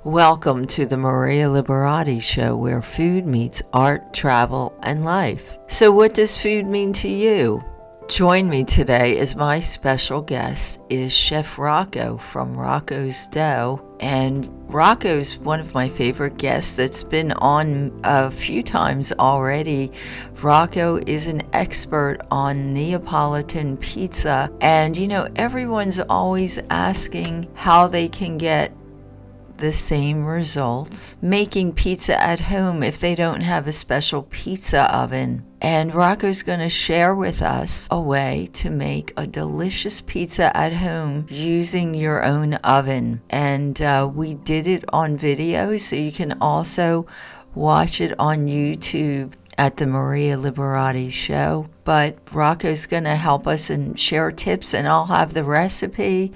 Welcome to the Maria Liberati Show, where food meets art, travel, and life. So what does food mean to you? Join me today as my special guest is Chef Rocco from Rocco's Dough. And Rocco's one of my favorite guests that's been on a few times already. Rocco is an expert on Neapolitan pizza. And everyone's always asking how they can get the same results making pizza at home if they don't have a special pizza oven. And Rocco's going to share with us a way to make a delicious pizza at home using your own oven. And we did it on video, so you can also watch it on YouTube at the Maria Liberati Show. But Rocco's going to help us and share tips, and I'll have the recipe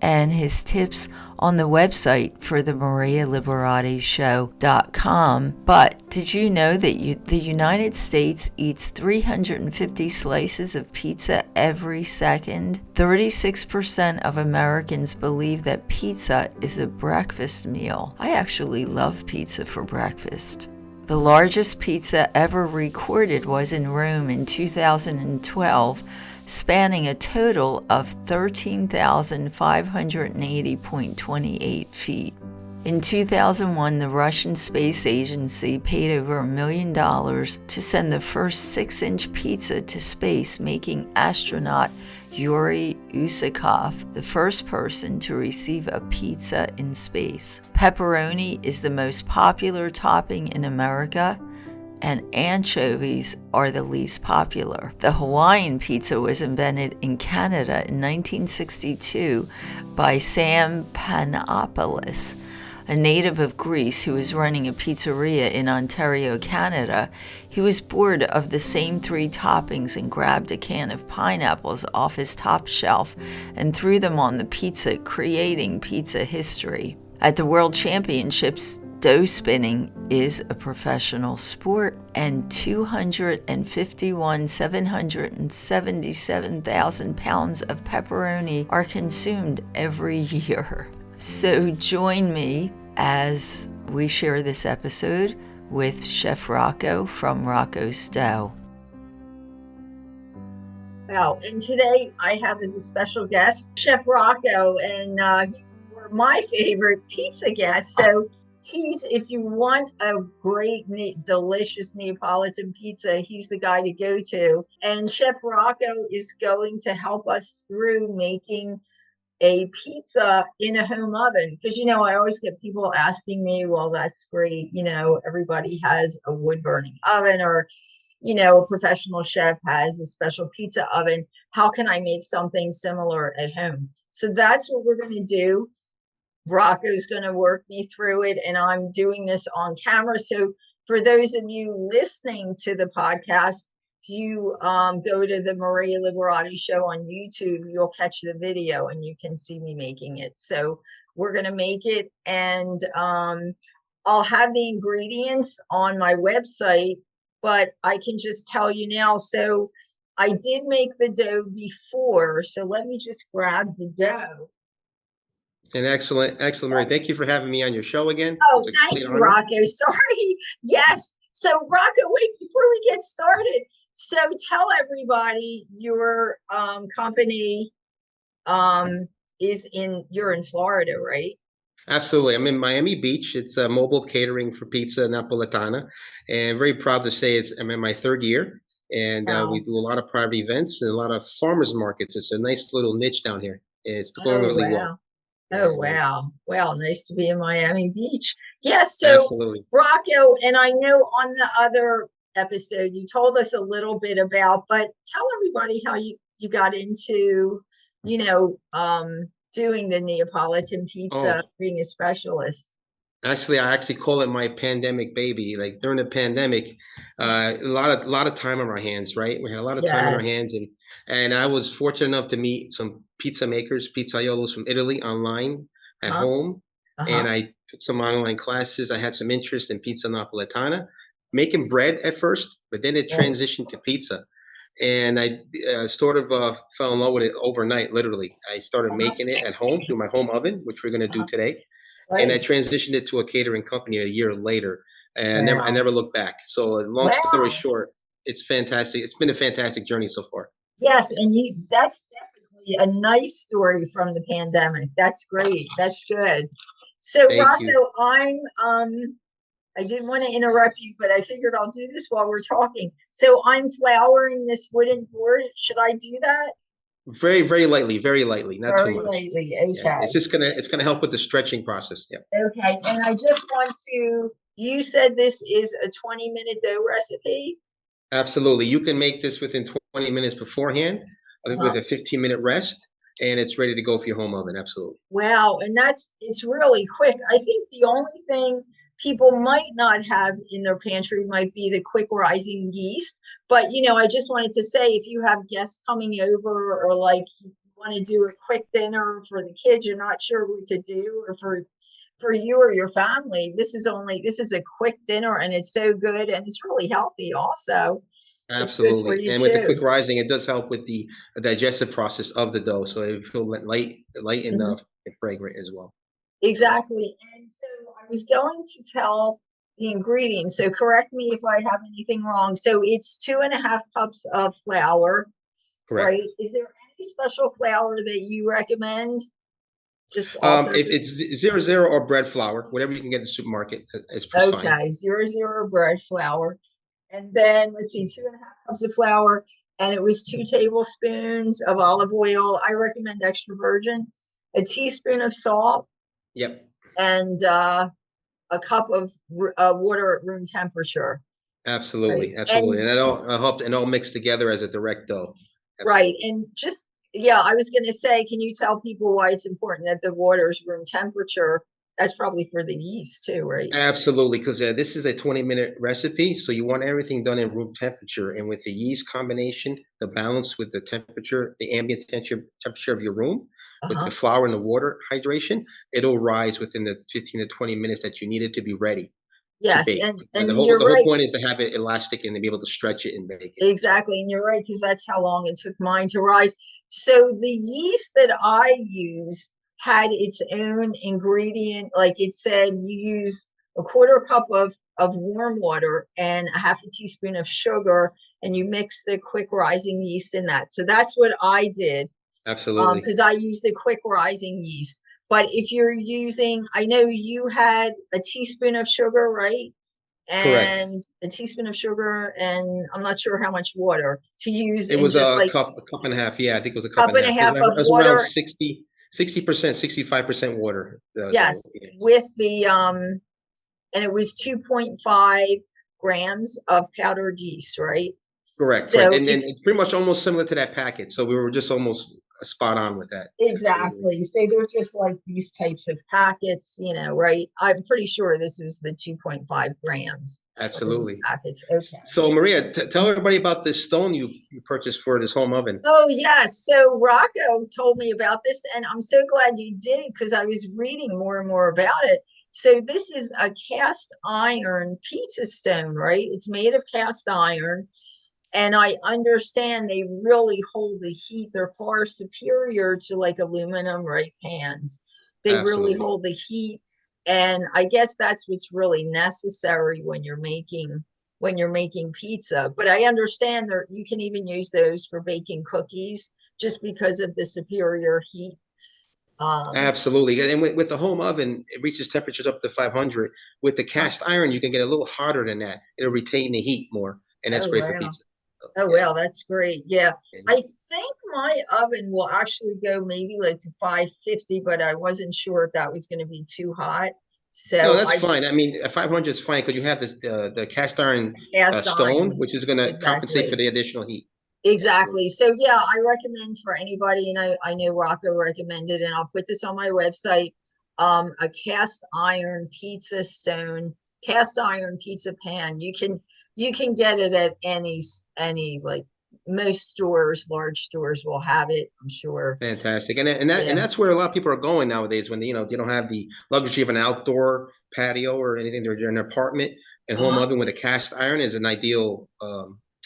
and his tips on the website for the marialiberattishow.com. But did you know that the United States eats 350 slices of pizza every second? 36% of Americans believe that pizza is a breakfast meal. I actually love pizza for breakfast. The largest pizza ever recorded was in Rome in 2012, spanning a total of 13,580.28 feet. In 2001, the Russian Space Agency paid over $1 million to send the first 6-inch pizza to space, making astronaut Yuri Usakov the first person to receive a pizza in space. Pepperoni is the most popular topping in America, and anchovies are the least popular. The Hawaiian pizza was invented in Canada in 1962 by Sam Panopoulos, a native of Greece who was running a pizzeria in Ontario, Canada. He was bored of the same 3 toppings and grabbed a can of pineapples off his top shelf and threw them on the pizza, creating pizza history. At the World Championships, dough spinning is a professional sport, and 777,000 pounds of pepperoni are consumed every year. So join me as we share this episode with Chef Rocco from Rocco's Dough. Well, and today I have as a special guest Chef Rocco, and he's my favorite pizza guest. So if you want a great, delicious Neapolitan pizza, he's the guy to go to. And Chef Rocco is going to help us through making a pizza in a home oven. Because, I always get people asking me, well, that's great. Everybody has a wood burning oven, or, a professional chef has a special pizza oven. How can I make something similar at home? So that's what we're going to do. Rocco's going to work me through it, and I'm doing this on camera. So for those of you listening to the podcast, if you go to the Maria Liberati Show on YouTube, you'll catch the video and you can see me making it. So we're going to make it, and I'll have the ingredients on my website, but I can just tell you now. So I did make the dough before, so let me just grab the dough. And excellent, Mary. Thank you for having me on your show again. Oh, thank you, Rocco. Sorry. Yes. So, Rocco, wait, before we get started, so tell everybody your company you're in Florida, right? Absolutely. I'm in Miami Beach. It's a mobile catering for pizza Napoletana, and very proud to say I'm in my 3rd year. And we do a lot of private events and a lot of farmers markets. It's a nice little niche down here. It's going really well. Oh, wow. Well, nice to be in Miami Beach. Yes. So, absolutely. Rocco, and I know on the other episode you told us a little bit about, but tell everybody how you got into, doing the Neapolitan pizza, being a specialist. Actually, I call it my pandemic baby. Like during the pandemic, a lot of time on our hands, right? We had a lot of time on our hands, and I was fortunate enough to meet some pizza makers, pizzaiolos from Italy online at home, and I took some online classes. I had some interest in pizza napoletana, making bread at first, but then it transitioned to pizza, and I sort of fell in love with it overnight. Literally, I started making it at home through my home oven, which we're going to do today. and I Right. transitioned it to a catering company a year later, and I Wow. never looked back. So, long story Wow. short, it's fantastic. It's been a fantastic journey so far. Yes, and that's definitely a nice story from the pandemic. That's great. That's good. So Thank you. Rocco, I didn't want to interrupt you, but I figured I'll do this while we're talking. So I'm flouring this wooden board. Should I do that? Very lightly, not too Very much. lightly. Yeah, Okay. it's gonna help with the stretching process. Yeah, Okay. And I just want to, you said this is a 20-minute dough recipe? absolutely. You can make this within 20 minutes beforehand, Uh-huh. with a 15-minute rest, and it's ready to go for your home oven. Absolutely. Wow, and it's really quick. I think the only thing people might not have in their pantry might be the quick rising yeast. But I just wanted to say if you have guests coming over or like you want to do a quick dinner for the kids, you're not sure what to do, or for you or your family, this is a quick dinner and it's so good and it's really healthy also. It's good for Absolutely. you And with the too. quick rising, it does help with the digestive process of the dough, so it feel light and Mhm. fragrant as well. Exactly. And so I was going to tell the ingredients. So correct me if I have anything wrong. So it's 2.5 cups of flour, Correct. right? Is there any special flour that you recommend? Just all If purpose? it's 00 or bread flour, whatever you can get in the supermarket is fine. Okay, 0 0 bread flour. And then let's see, 2.5 cups of flour. And it was 2 tablespoons of olive oil. I recommend extra virgin, a teaspoon of salt, Yep. and a cup of water at room temperature, right? Absolutely. Absolutely. And And it helped and all mixed together as a direct dough. right, Absolutely. and just yeah, I was going to say, can you tell people why it's important that the water is room temperature? That's probably for the yeast too, right? Absolutely, because this is a 20-minute recipe, so you want everything done in room temperature. And with the yeast combination, the balance with the temperature, the ambient temperature of your room, with the Uh-huh. flour and the water hydration, it'll rise within the 15 to 20 minutes that you need it to be ready to Yes, bake. and you're The whole right. point is to have it elastic and to be able to stretch it and bake it. So Exactly. And you're right, because that's how long it took mine to rise. So the yeast that I used had its own ingredient. Like it said, you use a quarter cup of warm water and a half a teaspoon of sugar, and you mix the quick rising yeast in that. So that's what I did, absolutely. because I use the quick rising yeast. But if you're using, I know you had a teaspoon of sugar, right? Correct. And a teaspoon of sugar, and I'm not sure how much water to use It in was just like a cup and a half. Yeah, I think it was a cup cup and a and a half. It half of was around water. 60%, 65% water, the dough. Yes, Yeah. with the and it was 2.5 grams of powdered yeast, right? Correct, correct, So and if it's pretty much almost similar to that packet. So we were just almost spot on with that. Absolutely, exactly. So they're just like these types of packets, right? I'm pretty sure this is the 2.5 grams of these absolutely. packets. Okay. So Maria, tell everybody about this stone you purchased for this home oven. Oh, yes. So Rocco told me about this, and I'm so glad you did because I was reading more and more about it. So this is a cast iron pizza stone, right? It's made of cast iron, and I understand they really hold the heat. They're far superior to like aluminum, right, pans. They really Absolutely, hold the heat. And I guess that's what's really necessary when you're making pizza. But I understand that you can even use those for baking cookies just because of the superior heat. Um, absolutely. And with the home oven, it reaches temperatures up to 500. With the uh, cast iron, you can get a little hotter than that. It'll retain the heat more, and that's oh great for wow. pizza. So, Oh yeah. wow, that's great. Yeah. And I think my oven will actually go maybe like to 550, but I wasn't sure if that was going to be too hot. no, So that's I just fine. I mean, 500 is fine because you have this the cast iron cast stone, iron. which is going to compensate for Exactly. the additional heat. Absolutely. Exactly. So yeah, I recommend for anybody, and I know Rocco recommended, and I'll put this on my website, a cast iron pizza stone, cast iron pizza pan. You can get it at any like most stores, large stores will have it, I'm sure. Fantastic. And Yeah. that's where a lot of people are going nowadays when they don't have the luxury of an outdoor patio or anything. They're in an apartment, and home Uh-huh. oven with a cast iron is an ideal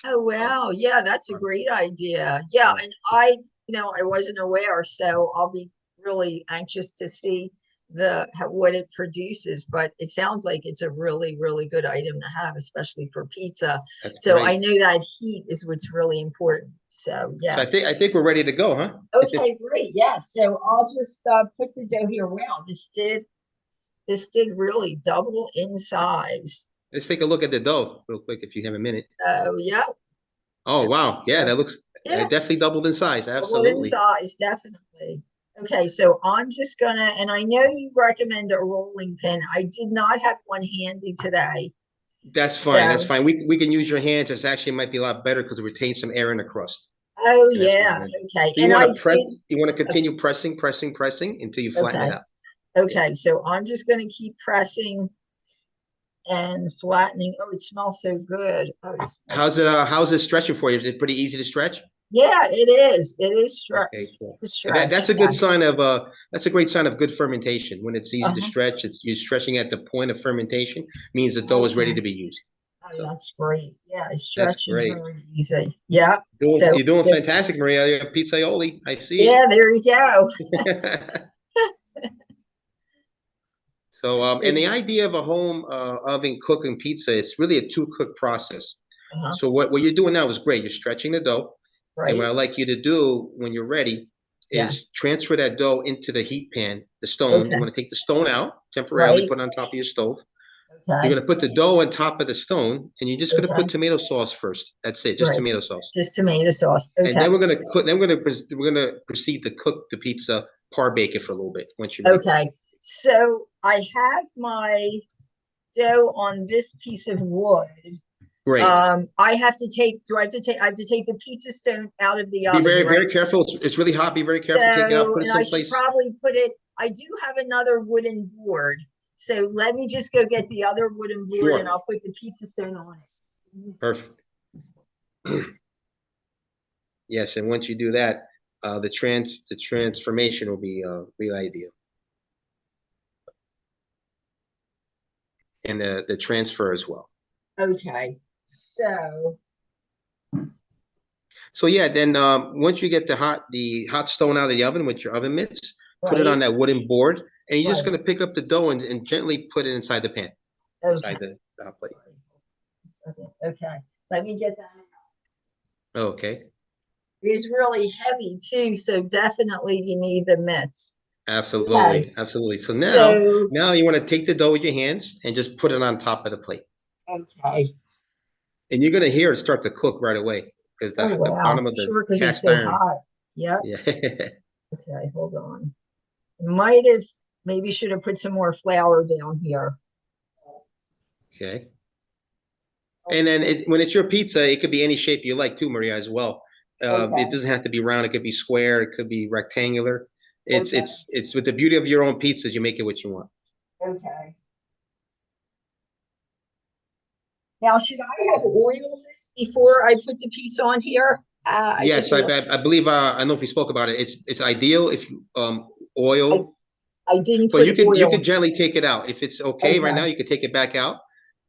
Oh uh, wow. Yeah, that's a great idea. Yeah, so and I wasn't aware, so I'll be really anxious to see. what it produces, but it sounds like it's a really, really good item to have, especially for pizza. That's So I great. know that heat is what's really important. So So yes. I think we're ready to go, huh? Okay, great. Yeah. So I'll just put the dough here. Wow, this did really double in size. Let's take a look at the dough real quick if you have a minute. So yeah. Oh, So wow. Yeah, that looks yeah, definitely doubled in size. doubled in Absolutely. size, definitely. Okay, so I'm just gonna, and I know you recommend a rolling pin. I did not have one handy today. That's fine. That's So, fine. We can use your hands. It's actually might be a lot better because it retains some air in the crust, oh and that's yeah, really good. okay. So you And want I to press. did, You want to continue pressing, pressing, pressing until you flatten it okay, out. Yeah. okay. So I'm just gonna keep pressing and flattening. Oh, it smells so good. Oh, it smells, How's it stretching for you? Is it pretty easy to stretch? yeah, it is. It is Okay, cool. stretch, That's a good yes. sign of that's a great sign of good fermentation. When it's easy to Uh-huh. stretch, it's you're stretching at the point of fermentation, means the dough is ready Okay. to be used. Oh, So that's great. Yeah, it's that's stretching great. very easy. Yeah. So You're doing just, fantastic, Maria. You're a pizzaioli. I yeah, see there you go. it. So, So, and the idea of a home oven cooking pizza is really a two cook process. uh-huh, So what you're doing now is great. You're stretching the dough. And what right. I'd like you to do when you're ready is Yes. transfer that dough into the heat pan, the stone. You Okay. want to take the stone out temporarily, Right. put it on top of your stove. You're Okay. going to put the dough on top of the stone, and you're just going to put Okay. tomato sauce first. That's it, just Right. tomato sauce. Just tomato sauce. And Okay. then we're going to proceed to cook the pizza, par bake it for a little bit once you're ready. Okay. So I have my dough on this piece of wood. Great. I have to take, do I have to take, I have to take the pizza stone out of the Be oven, very, right? very careful. It's really hot. Be very careful. Take it out. So, Put it and I should someplace. probably put it, I do have another wooden board. So let me just go get the other wooden board and Sure. I'll put the pizza stone on it. Perfect. Yes, and once you do that, the transformation will be real ideal, and the transfer as well. Okay. So, So yeah, then once you get the hot stone out of the oven with your oven mitts, put it on right, that wooden board, and you're just right. gonna pick up the dough and gently put it inside the pan, Okay. inside the hot plate. Okay. Let me get that out. Okay, It is really heavy too, so definitely you need the mitts. Okay. absolutely, absolutely. So So, now you want to take the dough with your hands and just put it on top of the plate, okay. and you're gonna hear it start to cook right away because Oh, the wow. bottom of the Sure, because it's cast so iron. hot. Yep. Yeah. Okay, hold on. Might have maybe should have put some more flour down here. Okay. And then Okay. when it's your pizza, it could be any shape you like too, Maria, as well. It Okay. doesn't have to be round. It could be square. It could be rectangular. Okay. It's with the beauty of your own pizzas, you make it what you want. Okay. Now, should I have oiled this before I put the piece on here? I just Yes, I believe I don't know if we spoke about it. It's ideal if you I oil, I didn't but put you could oil. gently take it out. If it's okay right now, Okay. you could take it back out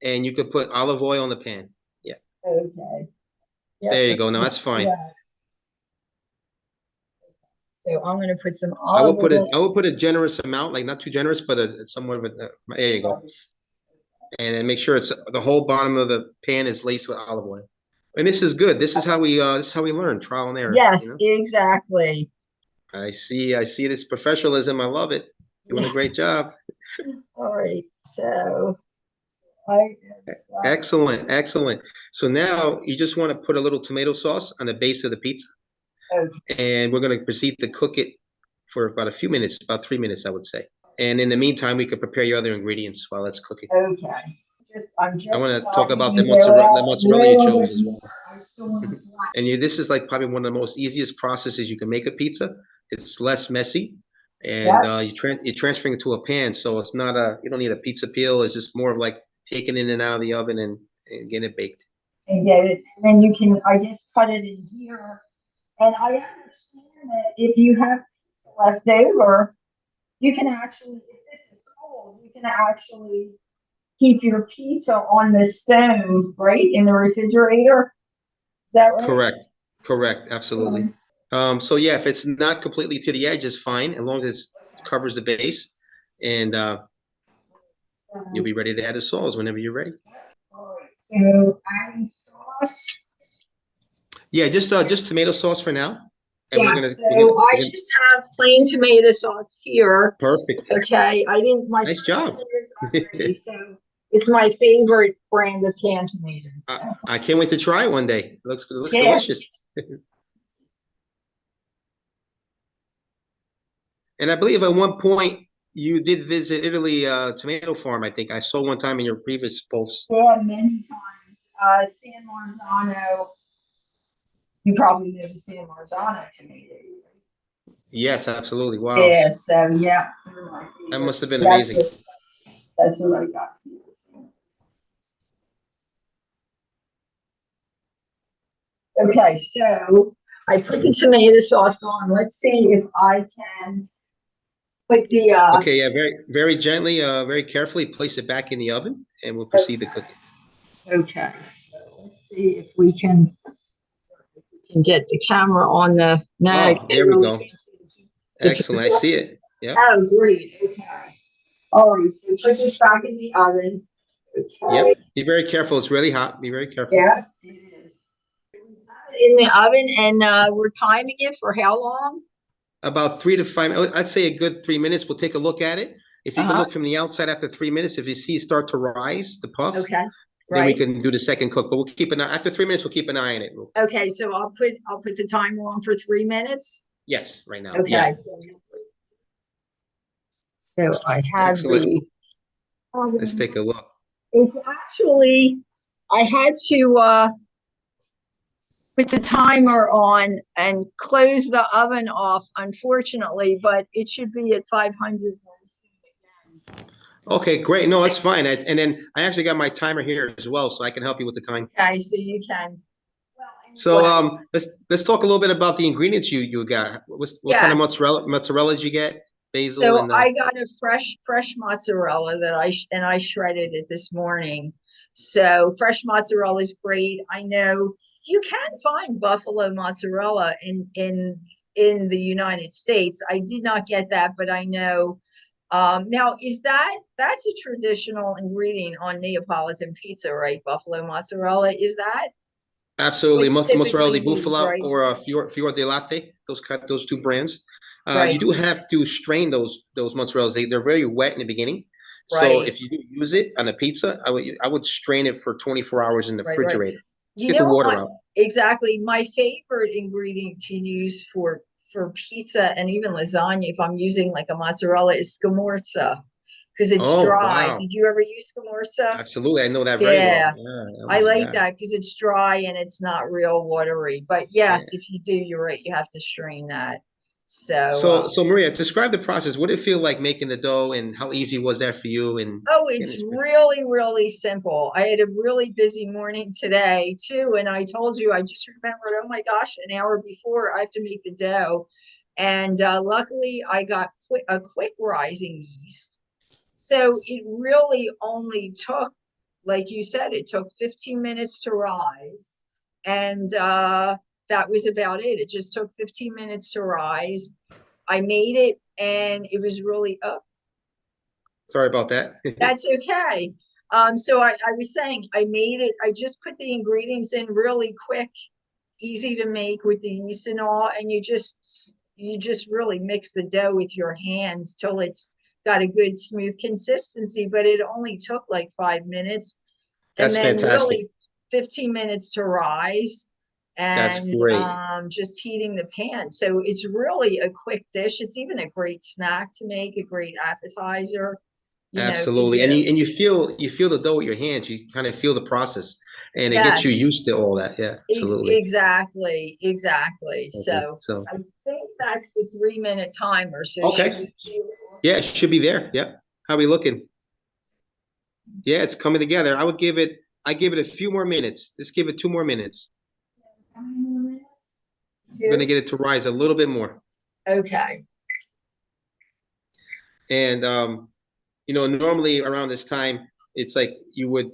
and you could put olive oil in the pan. Yeah, Okay. Yep. there you Let go. me Now that's just do fine. that. So I'm going to put some olive oil. I would put a generous amount, like not too generous, but somewhat of a, there you go. And then make sure it's the whole bottom of the pan is laced with olive oil. And this is good. This is how we learn, trial and error, you Yes, know. exactly. I see this professionalism. I love it. Doing a Yeah. great job. All right. So I Excellent, excellent. So now you just want to put a little tomato sauce on the base of the pizza, okay. and we're going to proceed to cook it for about a few minutes, about 3 minutes, I would say. And in the meantime, we could prepare your other ingredients while that's cooking. Okay. I'm I just want to talk flattening about the dough the out a mozzarella you little chose bit as more. well. I still want to flatten. And this is like probably one of the most easiest processes you can make a pizza. It's less messy, and Yep. you're transferring it to a pan, so it's not you don't need a pizza peel. It's just more of like taking it in and out of the oven and getting it baked. And get it. And then you can, I guess, cut it in here. And I understand that if you have pizza left over, you can actually, if this is cold, you can actually keep your pizza on the stove, right, in the refrigerator. Is that right? Correct, correct, absolutely. So yeah, if it's not completely to the edge, it's fine as long as it covers the base. and you'll So, be ready to add the sauce whenever you're ready. all right. So adding sauce. Yeah, just tomato sauce for now, and Yeah, so I we're gonna just have plain tomato sauce here. perfect. Okay, I didn't. My Nice fresh job. tomatoes aren't ready, so it's my favorite brand of canned tomatoes. I, So. I can't wait to try it one day. It looks Yeah. delicious. And I believe at one point you did visit Italy tomato farm. I think I saw one time in your previous posts. Yeah, many times. San Marzano. You probably know the San Marzano tomato. Yes, absolutely. Wow, Yeah. So yeah, they're my that favorite. must have been That's amazing. what. That's what I got here. So. Okay, so I put the tomato sauce on. Let's see if I can put the Okay, yeah, very gently, very carefully place it back in the oven, and we'll proceed to cook it. okay. So let's see if we can get the camera on the. No, I Oh, there we really go. can't see the Excellent. I see pieces. it. Yep. Oh, great. Okay. All right. So put this back in the oven. Okay. Yep. Be very careful. It's really hot. Be very careful. Yeah, it is. In the oven, and we're timing it for how long? About 3 to 5. I'd say a good 3 minutes. We'll take a look at it. If you can Uh-huh. look from the outside after 3 minutes, if you see it start to rise, the puff, Okay. then we Right. can do the second cook. But we'll keep an eye after 3 minutes. We'll keep an eye on it. Okay. So I'll put the timer on for 3 minutes. Yes, right now. Okay. Yeah. So I have Excellent. the Let's oven. take a look. It's actually I had to put the timer on and close the oven off, unfortunately, but it should be at 500. Okay, great. No, that's fine. And then I actually got my timer here as well, so I can help you with the time. Okay, so you can. Well, So anyway, let's talk a little bit about the ingredients you got. What kind of yes. mozzarella did you get? Basil So and I got a fresh mozzarella that I shredded it this morning. So fresh mozzarella is great. I know you can find buffalo mozzarella in the United States. I did not get that, but I know. Now is that's a traditional ingredient on Neapolitan pizza, right? Buffalo mozzarella. Is that absolutely what's mozzarella typically di used, bufala right? or Fior di Latte. Those two brands. You Right, do have to strain those mozzarellas. They're very wet in the beginning. So right, if you do use it on a pizza, I would strain it for 24 hours in the right. refrigerator. You Get the know what water out. exactly my favorite ingredient to use for pizza and even lasagna if I'm using like a mozzarella is scamorza because it's Oh, dry. wow. Did you ever use scamorza? Absolutely. I know that very well. Yeah. Yeah. Oh I my like God. that because it's dry and it's not real watery. But Yeah. yes, if you do, you're right. You have to strain that. So, So Maria, describe the process. What did it feel like making the dough, and how easy was that for you? And oh, getting it's this? really, really simple. I had a really busy morning today too. And I told you, I just remembered, oh my gosh, an hour before I have to make the dough. And luckily, I got a quick rising yeast. So it really only took, like you said, it took 15 minutes to rise. And that was about it. It just took 15 minutes to rise. I made it and it was really, oh, Sorry about that. that's okay. So I was saying I made it, I just put the ingredients in really quick, easy to make with the yeast and all, and you just really mix the dough with your hands till it's got a good smooth consistency, but it only took like 5 minutes and That's then fantastic. really 15 minutes to rise That's and great. just heating the pan. So it's really a quick dish. It's even a great snack to make, a great appetizer, to Absolutely. And do. you feel the dough with your hands. You kind of feel the process, and it gets you Yes, used to all that. Yeah, absolutely. exactly, exactly. Okay. So So I think that's the 3 minute timer. So should okay. we do Yeah, it should be there. Yep. How we looking? Yeah, it's coming together. I give it a few more minutes. Let's give it 2 more minutes. how many more minutes? We're gonna Two. get it to rise a little bit more. Okay. And normally around this time, it's like you would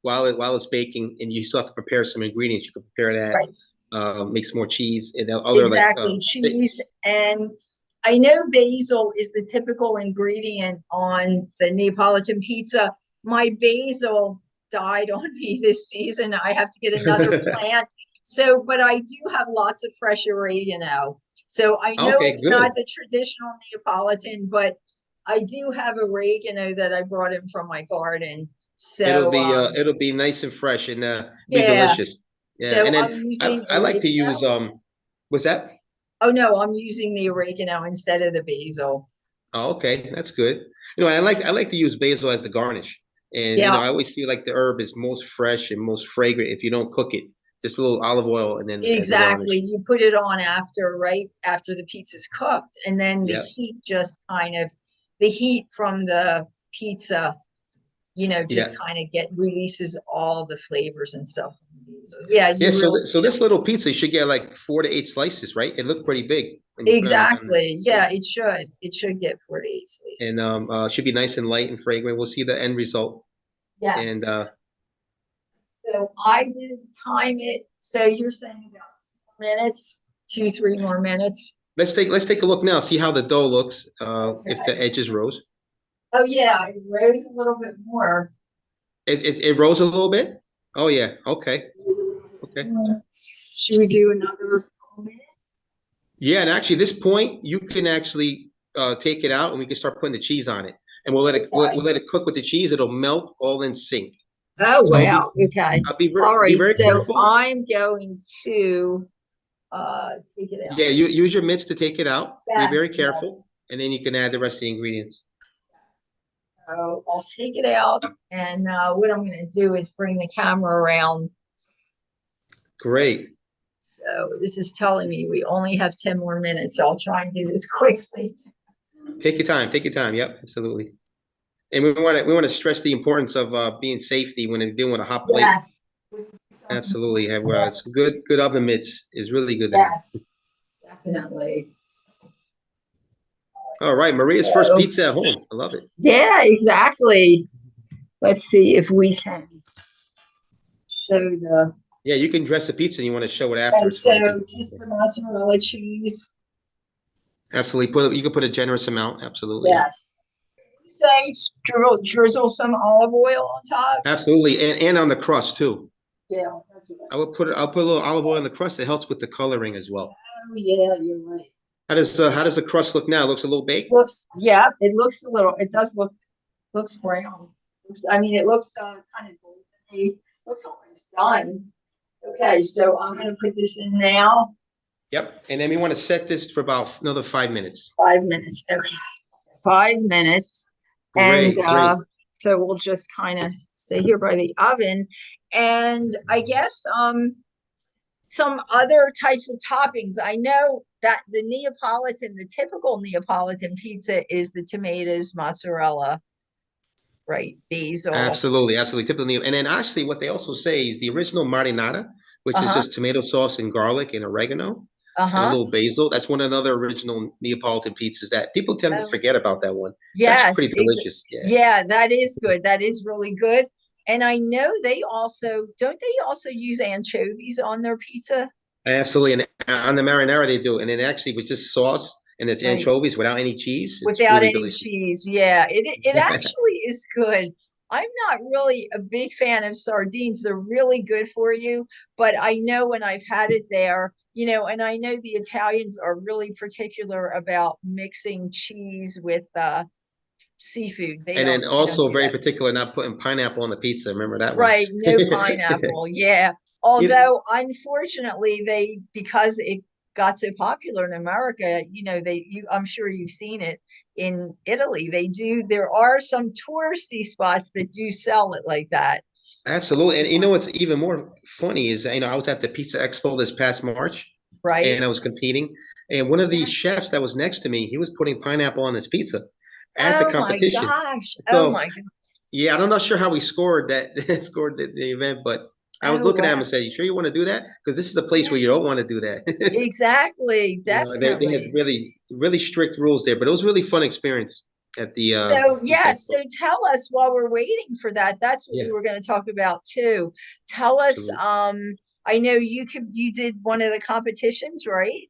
while it's baking, and you still have to prepare some ingredients. You could prepare that, Right. make some more cheese and other like Exactly. Cheese and I know basil is the typical ingredient on the Neapolitan pizza. My basil died on me this season. I have to get another plant. So, but I do have lots of fresh oregano. So I know Okay, it's not good. the traditional Neapolitan, but I do have oregano that I brought in from my garden. So, It'll be nice and fresh and be yeah. delicious. Yeah, So and I'm then using I like to use oregano. what's that? Oh no, I'm using the oregano instead of the basil. Oh, okay, that's good. I like to use basil as the garnish, and Yeah, I always feel like the herb is most fresh and most fragrant if you don't cook it. Just a little olive oil and then as a exactly. garnish. You put it on after, right after the pizza's cooked, and then the Yeah, heat just kind of, the heat from the pizza, just yeah, kind of get releases all the flavors and stuff. So yeah, yeah. you really, So this little pizza you should get like 4 to 8 slices, right? It looked pretty big when you put it on exactly. Yeah, it should. It should get 48 and slices. should be nice and light and fragrant. We'll see the end result. Yes. And So I did time it. So you're saying about 4 minutes, 2, 3 more minutes. let's take a look now. See how the dough looks. If Okay. the edges rose, Oh yeah, it rose a little bit more. it rose a little bit. Oh yeah. Okay. Okay. Should we do another 4 minutes? Yeah, and actually, this point you can actually take it out, and we can start putting the cheese on it, and we'll Okay. let it cook with the cheese. It'll melt all in sync. Oh So wow. Okay. All be right. very So careful. I'm going to take it out. Yeah, you use your mitts to take it out. Be very Yes, yes. careful, and then you can add the rest of the ingredients. So I'll take it out, and what I'm going to do is bring the camera around. Great. So this is telling me we only have 10 more minutes. So I'll try and do this quickly. Take your time. Take your time. Yep, absolutely. And we want to stress the importance of being safety when you're dealing with a hot plate. Yes. Absolutely. Have it's good oven mitts is really good to have. Yes, definitely. All right, Maria's first So, pizza at home. I love it. yeah, exactly. Let's see if we can show the. Yeah, you can dress the pizza and you want to show it after. Okay, It's so fine too. just the mozzarella cheese. Absolutely. You can put a generous amount. Absolutely. Yeah. Yes. Say drizzle some olive oil on top. Absolutely. And on the crust too. Yeah, that's what I'll put a little olive oil on the crust. It helps with the coloring as well. Oh yeah, you're right. How does the crust look now? It looks a little baked. Yeah, it looks a little. It does looks brown. I mean, it looks kind of golden. Looks almost done. Okay, so I'm gonna put this in now. Yep. And then we want to set this for about another 5 minutes. 5 minutes. Okay, 5 minutes, and Great. so we'll just kind of stay here by the oven, and I guess some other types of toppings. I know that the typical Neapolitan pizza is the tomatoes, mozzarella, right? Basil. Absolutely. Typically, and then actually, what they also say is the original marinara, which is Uh-huh. just tomato sauce and garlic and oregano and a Uh-huh. little basil. That's one of the other original Neapolitan pizzas that people tend to Oh, forget about that one. It's actually yes. pretty delicious. Yeah. Yeah, that is good. That is really good. And I know they also don't they also use anchovies on their pizza? Absolutely. And on the marinara, they do. And then actually, with just sauce and the Right. anchovies without any cheese, it's Without really any delicious. cheese. Yeah, it actually is good. I'm not really a big fan of sardines. They're really good for you, but I know when I've had it there, and I know the Italians are really particular about mixing cheese with seafood. And then They don't also do very that. particular not putting pineapple on the pizza. Remember that one? Right, no pineapple. Yeah. You Although unfortunately because it got so popular in America, I'm sure you've seen it in Italy. There are some touristy spots that do sell it like that. Absolutely. And you know what's even more funny is, I was at the Pizza Expo this past March Right? and I was competing. And one of the chefs that was next to me, he was putting pineapple on his pizza at the Oh my competition. gosh. Oh So, my God. yeah, I'm not sure how he scored scored the event, but I was Oh looking at him wow. and said, "You sure you want to do that? Because this is a place Yeah, where you don't want to do that." exactly. They had Definitely. really strict rules there, but it was a really fun experience at the So, Pizza yeah, so Expo. tell us while we're waiting for that, that's what we Yeah, were going to talk about too. Tell us, absolutely. I know you did one of the competitions, right?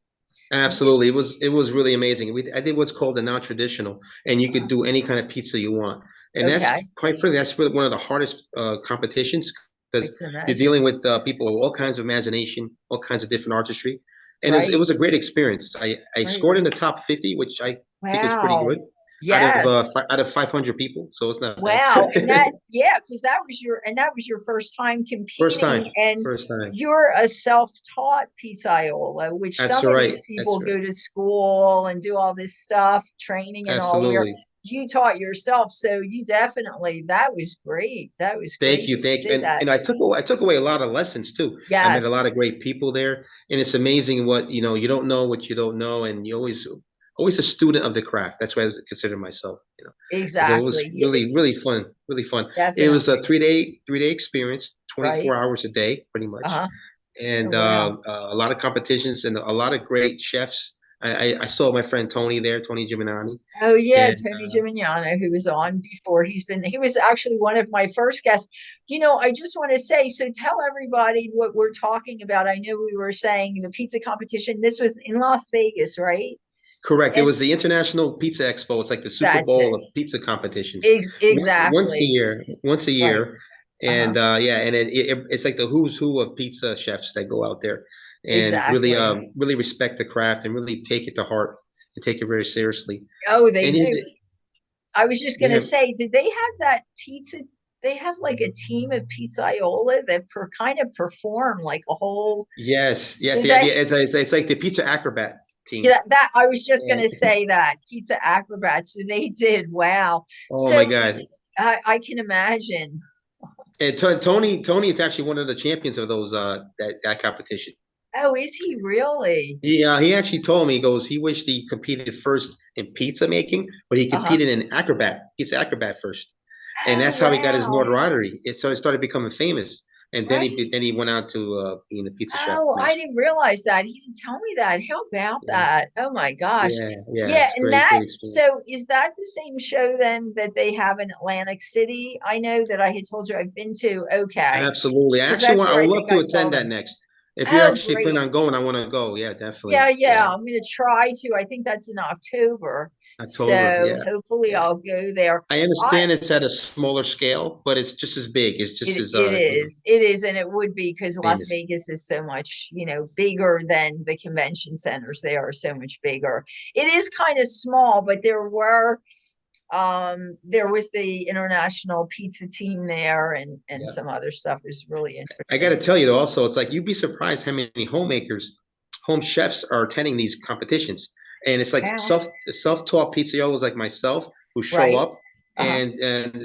Absolutely. It was really amazing. I did what's called a non-traditional, and you could do any kind of pizza you want. And that's Okay, quite frankly, that's really one of the hardest competitions I because can you're imagine. dealing with people with all kinds of imagination, all kinds of different artistry, and it Right, was a great experience. I right, scored in right. the top 50, which I think is pretty Wow. good Yes. out of 500 people, so it's not bad. Wow. And that, yeah, because that was your first time First time, competing, and first time. you're a self-taught pizzaiola, which That's some of right. these That's people right. go to school and do all this stuff, training and all, where Absolutely. you taught yourself. So you definitely, that was great. That was Thank great you, that you thank you. did that. And I took away a lot of lessons too. I met a Yes, lot of great people there, and it's amazing what you don't know what you don't know, and you always a student of the craft. That's why I consider myself, because it was exactly. really fun, really fun. It was a Definitely. three-day experience, 24 Right. hours a day, pretty much, Uh-huh. Oh, and wow. a lot of competitions and a lot of great chefs. I saw my friend Tony there, Tony Giminani, Oh yeah, and Tony Gimignano, who was on before. He was actually one of my first guests. I just want to say, so tell everybody what we're talking about. I know we were saying the pizza competition. This was in Las Vegas, right? correct. It And was the International Pizza Expo. It's like the Super that's Bowl it. of pizza competitions. Once a Exactly. year, once a Right. year, Uh-huh. and yeah, and it's like the who's who of pizza chefs that go out there and really Exactly. really respect the craft and really take it to heart and take it very seriously. Oh, they And do. I was just gonna yeah, say, did they have that pizza? They have like a team of pizzaiola that kind of perform like a whole. yes, yes, Did yeah, they? yeah. It's like the pizza acrobat team. Yeah, that I was just And gonna say that pizza acrobats. So they did. Wow. oh my So God. I can imagine. And Tony is actually one of the champions of those that competition. Oh, is he really? He actually told me, he goes, he wished he competed first in pizza making, but he Uh-huh. competed in pizza acrobat first. And Oh, that's how he got his wow. notoriety. So he started becoming famous. And then Right. he went out to being a pizza chef Oh, I next. didn't realize that. He didn't tell me that. How about Yeah, that? Oh my gosh. yeah, yeah. Yeah, It's and great, that, great experience. so is that the same show then that they have in Atlantic City? I know that I had told you I've been to. Okay. Absolutely. Because that's I where I would think love I to saw attend that them. next. If you Oh, actually plan great. on going, I want to go. Yeah, Yeah, definitely. yeah, Yeah. I'm going to try to. I think that's in October. October. So Yeah. hopefully Yeah. I'll go there. I I understand it's at a smaller scale, but it's just as big. It's just as it is. It is, and it would be because Las famous. Vegas is so much, bigger than the convention centers. They are so much bigger. It is kind of small, but there was the international pizza team there, and Yeah. some other stuff is really I got to interesting. tell you though, also, it's like you'd be surprised how many homemakers, home chefs are attending these competitions. And it's like Wow. self-taught pizzaiolos like myself who show Right. up, Uh-huh. and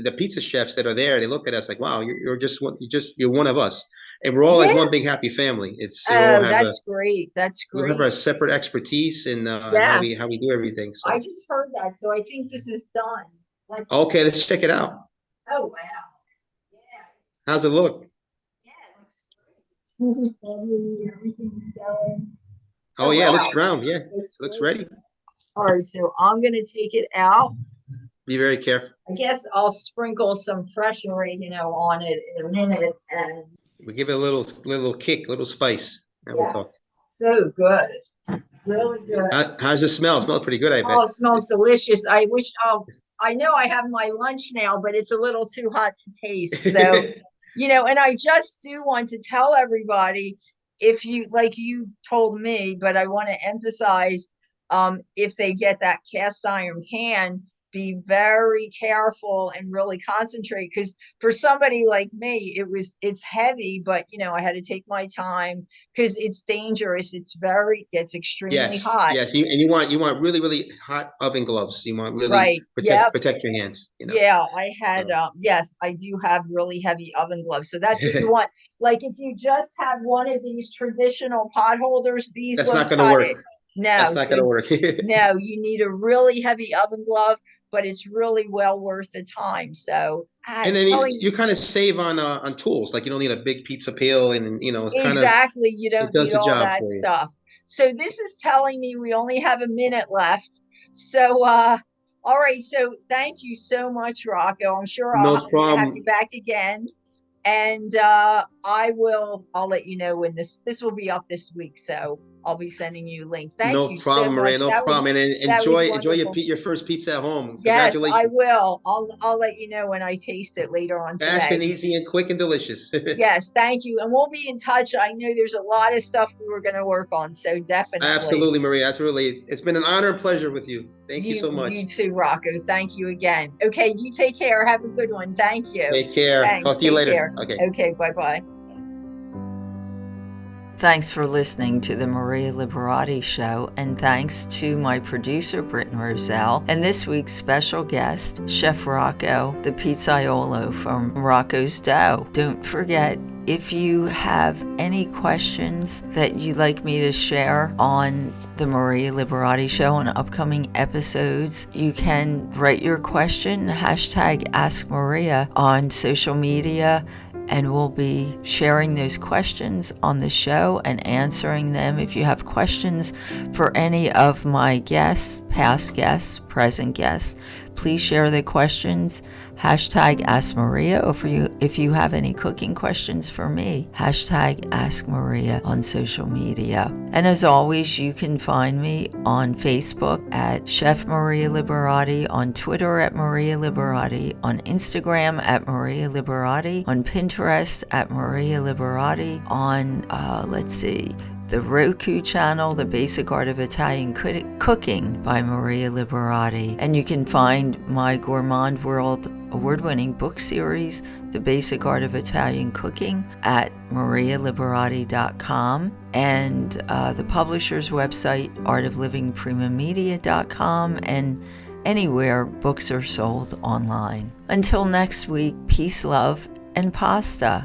the pizza chefs that are there, they look at us like, wow, you're one of us. And we're all like Yeah. one big happy family. It's Oh, that's great. That's we all have our great. separate expertise in Yes. how we do everything. I So just heard that, so I think this is done. Let's see. okay, let's check it out. Oh, wow. Yeah. How's it look? Yeah, it looks great. This is bubbly, everything's going. Oh Oh, yeah, it looks wow. brown. Yeah, it Looks looks great. ready. All right, so I'm gonna take it out. Be very careful. I guess I'll sprinkle some fresh oregano on it in a minute. And We give it a little kick, a little spice. Now we yeah, talk. so good. Really good. How's it smell? It smells pretty good, I Oh, bet. it smells delicious. I know I have my lunch now, but it's a little too hot to taste. So, and I just do want to tell everybody, if you, like you told me, but I want to emphasize, if they get that cast iron pan, be very careful and really concentrate, because for somebody like me, it's heavy, but I had to take my time because it's dangerous. Gets extremely Yes, hot. yes. You want really really hot oven gloves. You want really Right. Yep. protect your hands. Yeah, I had, So yes, I do have really heavy oven gloves. So that's what you want. Like if you just have one of these traditional pot holders, these that's won't not going to cut work. it. That's No, not so going to work. no, you need a really heavy oven glove, but it's really well worth the time. So And it's then telling you kind of save on tools. Like you don't need a big pizza peel, and it's kind of exactly, you it don't does need the all job that for you. stuff. So this is telling me we only have a minute left. So all right, so thank you so much, Rocco. I'm sure No I'm gonna have you problem. back again. And I'll let you know when this will be up this week. So I'll be sending you a link. Thank No you so problem, Maria. much. No problem. And That was enjoy wonderful. your first pizza at home. Yes, I Congratulations. will. I'll let you know when I taste it later on Fast and today. easy and quick and delicious. Yes, thank you. And we'll be in touch. I know there's a lot of stuff we were going to work on, so definitely. Absolutely, Maria. Absolutely. It's been an honor and pleasure with you. Thank you so You much. too, Rocco. Thank you again. Okay, you take care. Have a good one. Thank you. Take care. Thanks. Talk to you Take later. care. Okay. Okay, bye-bye. Thanks for listening to the Maria Liberati Show, and thanks to my producer, Britton Roselle, and this week's special guest, Chef Rocco, the pizzaiolo from Rocco's Dough. Don't forget, if you have any questions that you'd like me to share on the Maria Liberati Show on upcoming episodes, you can write your question, hashtag Ask Maria on social media, and we'll be sharing those questions on the show and answering them. If you have questions for any of my guests, past guests, present guests, please share the questions. Hashtag Ask Maria. Or if you have any cooking questions for me, hashtag Ask Maria on social media. And as always, you can find me on Facebook at Chef Maria Liberati, on Twitter at Maria Liberati, on Instagram at Maria Liberati, on Pinterest at Maria Liberati, on, the Rocco channel, The Basic Art of Italian Cooking by Maria Liberati. And you can find my Gourmand World award-winning book series, The Basic Art of Italian Cooking, at marialiberati.com, and the publisher's website, artoflivingprimamedia.com, and anywhere books are sold online. Until next week, peace, love, and pasta.